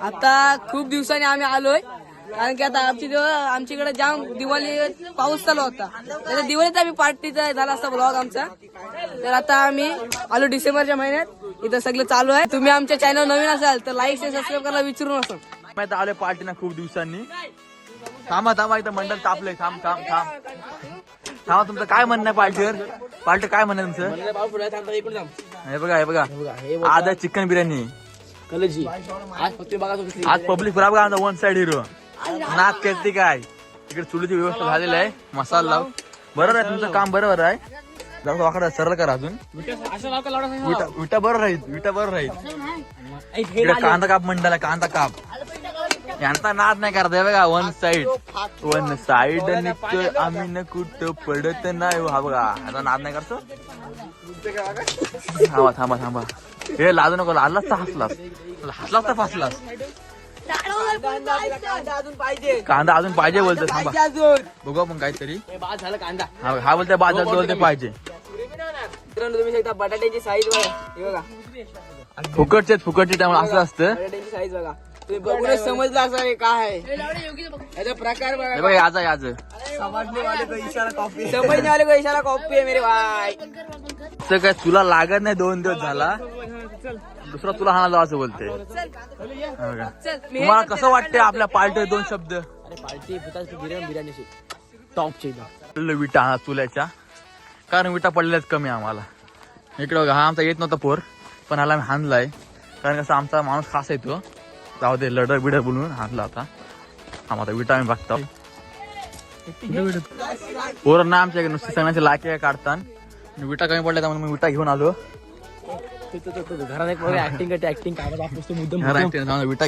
आता खूप दिवसांनी आम्ही आलोय, कारण की आता आमच्याकडे जाम दिवाळी पाऊस चालू होता. त्याच्या दिवाळीत आम्ही पार्टीचा झाला असता ब्लॉग आमचा. तर आता आम्ही आलो डिसेंबरच्या महिन्यात. इथं सगळं चालू आहे. तुम्ही आमच्या चॅनल नवीन असाल तर लाईक शेअर सबस्क्राईब करायला विचारू नका. मी आता आलोय पार्टीना खूप दिवसांनी. थांबा इथं मंडळ तापलंय. थांबा तुमचं काय म्हणणं आहे पार्टीवर? पार्टी काय म्हणणं तुमचं? हे बघा आज आहे चिकन बिर्याणी. आज पब्लिक बरोबर आमचा वन साइड हिरो नाच करते काय. तिकडे चुलीची व्यवस्था झालेली आहे. मसाला लाव. बरोबर आहे तुमचं काम, बरोबर आहे. जरा वाकडा सरळ करा अजून. विटा बरोबर राहील. इकडे कांदा काप मंडळ, कांदा काप. यांचा नाद नाही करता बघा. वन साइड निघतोय आम्ही न कुठं पडत नाही. हा बघा आता नाद नाही करतो. थांबा हे लाजू नको. लाजलास तर हसलास तर फसलास. कांदा अजून पाहिजे बोलतो. थांबा बघू पण काहीतरी. हा बोलतोय बाजार बोलते पाहिजे. तुम्ही शकता बटाट्याची साईज बघा. फुकटचे त्यामुळे असं असतं. बटाट्याची साईज बघा. तुम्ही बघूनच समजलं असं काय आहे याचा प्रकार. बघा याचा समजने वाले को इशारा कॉपी आहे मेरे भाई. काय तुला लागत नाही 2 दिवस झाला. दुसरा तुला हाणाला असं बोलते. तुम्हाला कसं वाटतंय आपल्या पार्टीत 2 शब्द? पार्टी बिर्याणी टॉपची विटा चुल्याच्या. कारण विटा पडल्याच कमी आम्हाला. इकडं हा आमचा येत नव्हता पोर, पण ह्याला मी हाणलाय. कारण कसं आमचा माणूस खास येतो. जाऊ दे लढ बिड बोलून हाणला होता. आम्हाला विटा आम्ही बघतो. पोर ना आमच्या नुसते सगळ्यांचे लाके काढतात. विटा कमी पडल्या त्यामुळे मी विटा घेऊन आलो. घरात ऍक्टिंग विटा घेऊन आलो. विटा विटा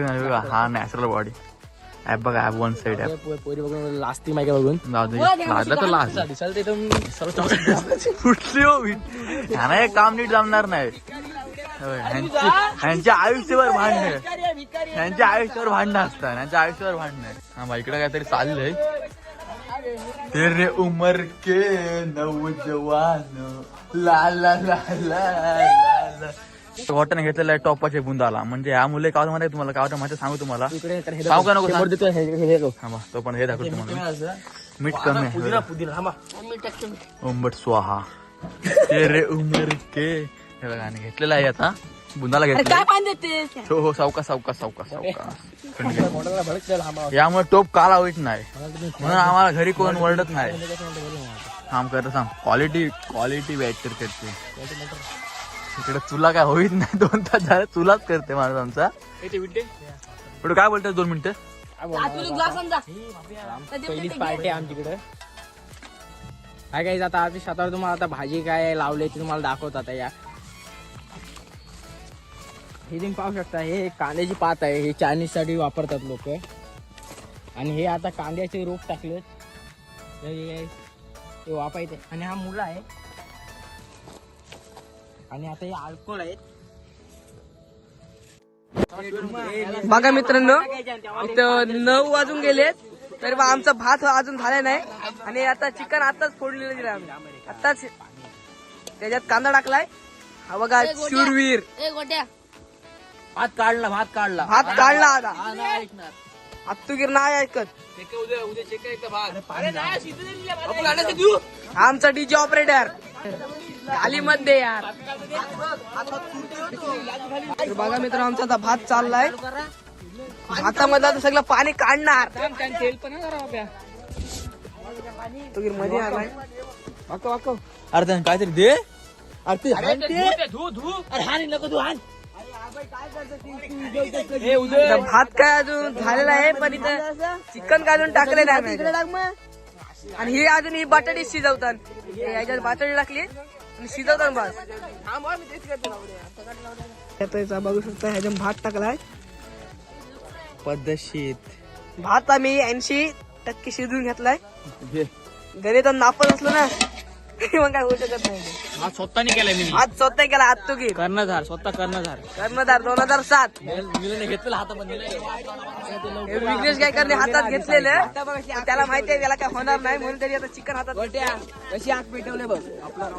घेऊन आलो. हा नॅचरल बॉडी ऍप बघा. ऍप वन साइड ऍप लास्टी माहिती बघून लागला तर लास्ट कुठली हो. ह्याना एक काम नीट जमणार नाही. ह्यांच्या आयुष्यावर भांडण असतात. ह्यांच्या आयुष्यावर भांडण. हा इकडे काहीतरी चाललंय. तेरे उमर के नौजवान ला ला ला ला हॉटेल घेतलेला आहे टॉपाच्या बुंदाला. म्हणजे ह्या मुले काय मध्ये तुम्हाला काय माहिती सांगू तुम्हाला. सांगू का नको तो पण हे दाखवतो तुम्हाला. मीठ कमी आहे. ओंबट स्वाहा तेरे उमर के हे बघा घेतलेला आहे. आता बुंदाला घेतला. हो सावकाश. यामुळे टोप काला होत नाही म्हणून आम्हाला घरी कोण ओरडत नाही. काम करत सांग क्वालिटी बॅटर करते. इकडे चुला काय होईत नाही. 2 तास झाले चुलाच करते माणूस आमचा. पुढे काय बोलतोय 2 मिनिटं. पहिलीच पार्टी आमच्याकडे काय काय आता आमच्या शेतावर तुम्हाला आता भाजी काय लावले ते तुम्हाला दाखवत. आता या हे तुम्ही पाहू शकता. हे कांद्याची पात आहे. हे चायनीज साठी वापरतात लोक. आणि हे आता कांद्याचे रोप टाकलेत ते वापरायचे. आणि हा मुला आहे. आणि आता हे अल्कोहोल आहेत. बघा मित्रांनो इथं 9 वाजून गेलेत तरी आमचा भात अजून झाला नाही. आणि आता चिकन आताच फोडलेलं दिलं आम्ही. आताच त्याच्यात कांदा टाकलाय. हा बघा शूरवीर. भात काढला आता आत्तुगीर नाही ऐकत. आमचा डीजे ऑपरेटर खाली मध्ये यार. बघा मित्र आमचा आता भात चाललाय. भातामध्ये आता सगळं पाणी काढणार. मध्ये आलाय. अरे काहीतरी दे. भात काय अजून झालेला आहे पण इथं चिकन काय अजून टाकले नाही. आणि ही अजून ही बटाटी शिजवतात. ह्याच्यात बटाटी टाकली आणि शिजवतात बस. बघू शकता ह्याच्यात भात टाकलाय पद्धतशीर. भात आम्ही 80% शिजवून घेतलाय. घरी तर नापत असलो ना मग काय होऊ शकत नाही. आज स्वतःने केलाय मी आज स्वतः केला हात तू घे कर्णधार स्वतः कर्णधार कर्णधार 2007 मिलन घेतलं हातामध्ये हे विघ्नेश गायकरने हातात घेतलेलं त्याला माहिती आहे त्याला काय होणार नाही म्हणून तरी आता चिकन हातात कशी आग पेटवले बघ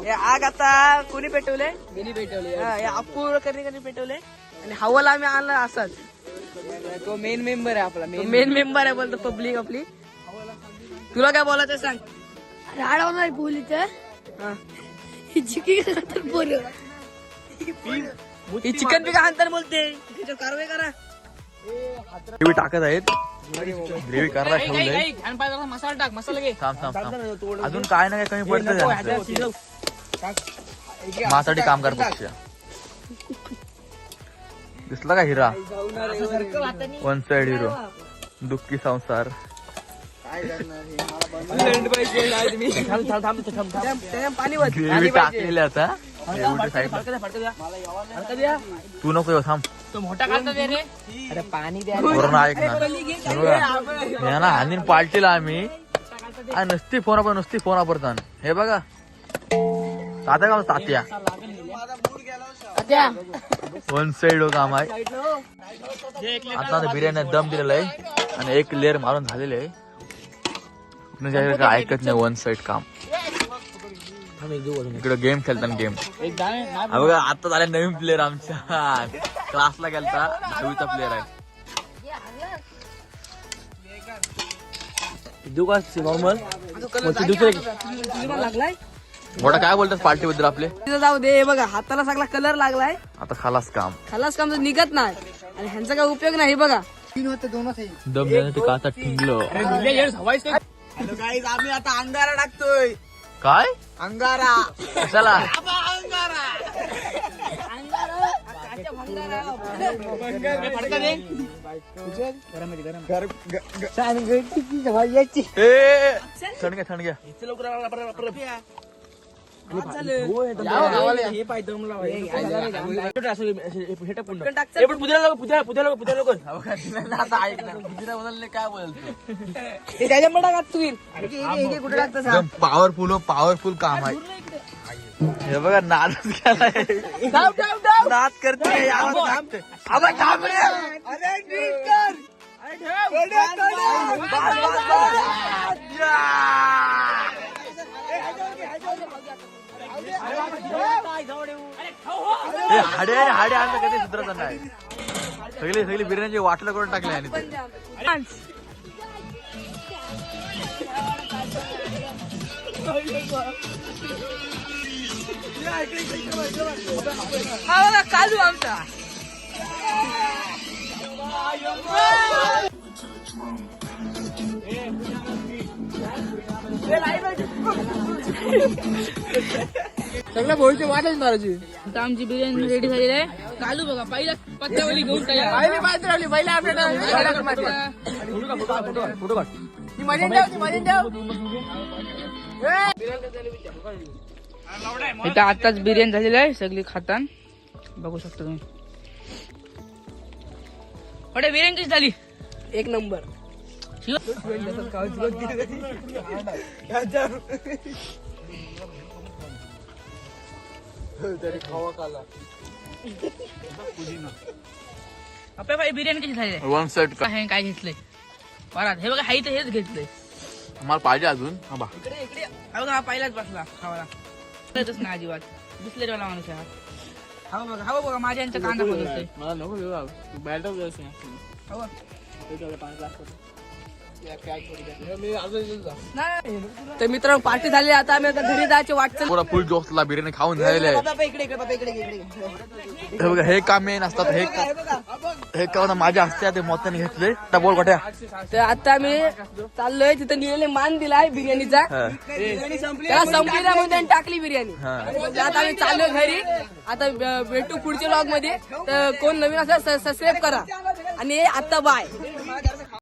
हे आग आता कोणी पेटवले मिनी पेटवले हे अपूर्ण कधी पेटवले आणि हवाला आम्ही आणला असाच तो मेन मेंबर आहे आपला मेन मेंबर आहे बोलतो पब्लिक आपली तुला काय बोलायचं सांग राडवणार बोली तर हा. ही चिकी बोल ही चिकन पिका अंतर बोलते त्याच्यावर कारवाई करा ग्रेव्ही टाकत आहेत ग्रेव्ही करायला ठेवलंय मसाला टाक मसाला घे थांब थांब थांब अजून काय ना काय कमी पडतं माझ्यासाठी काम करत दिसला का हिरा वन साइड हिरो दुःखी संसार पाणी ग्रेव्ही टाकलेली आता एवढी साईड तू नको येऊ थांब तो मोठा खालता दे रे अरे पाणी द्या कोरोना ऐक ना हे ना हानीन पालटीला आम्ही नुसती फोन वापरतात हे बघा तात्या का तात्या वन साइड हो काम आहे आता बिर्याणी दम दिलेला आहे आणि एक लेअर मारून झालेले आहे काय ऐकत नाही वन साइड काम इकडे गेम खेळताना गेम बघा आता झाले नवीन प्लेअर आमच्या क्लासला गेलता 10वीचा प्लेअर आहे नॉर्मल लागलाय मोठा काय बोलतात पार्टी बद्दल आपले तिथं जाऊ दे हे बघा हाताला सगळा कलर लागलाय आता खालास काम खलास काम तर निघत नाही आणि ह्यांचा काय उपयोग नाही हे बघा दम देण्यासाठी का आता ठिंगलो आम्ही आता अंगारा टाकतोय काय अंगारा कशाला थंड घ्या काय बोलतो पॉवरफुल काम आहे हे बघा नाच नाच करते हाडे आणलं कधी सुधरत नाही सगळी बिर्याणी वाटलं करून टाकले आणि हा बघा काजू आमचा सगळं बोलते वाटेल महाराजी आता आमची बिर्याणी रेडी झालेली आहे कालू बघा पहिला पत्त्यावली घेऊन पहिली पात्र राहिली पहिला आपल्याला इथं आताच बिर्याणी झालेली आहे सगळी खातान बघू शकता तुम्ही अरे बिर्याणी कशी झाली एक नंबर आपल्या भाई बिर्याणी कशी झाली आहे वन साइड काय काय घेतलंय परत हे बघा हाई तर हेच घेतलंय मला पाहिजे अजून हा बा हा बघा हा पहिलाच बसला खावाला कळतच नाही अजिबात बिस्लेरीवाला माणूस आहे हा बघा बघा माझ्या यांचा कांदा बदलतोय मला नको तर मित्रांनो पार्टी झाली आता आम्ही आता घरी जायचे वाटचाल पुरा फुल जोसला बिर्याणी खाऊन झालेले आहे हे बघा हे काम मेन असतात हे काम माझ्या हस्ते ते मोत्याने घेतले बोल गोट्या तर आता आम्ही चाललोय तिथं लिहिलेले मान दिलाय बिर्याणीचा त्याला संपली नाही म्हणून त्यांनी टाकली बिर्याणी तर आता आम्ही चाललोय घरी आता भेटू पुढच्या व्लॉग मध्ये तर कोण नवीन असेल सबस्क्राईब करा आणि आता बाय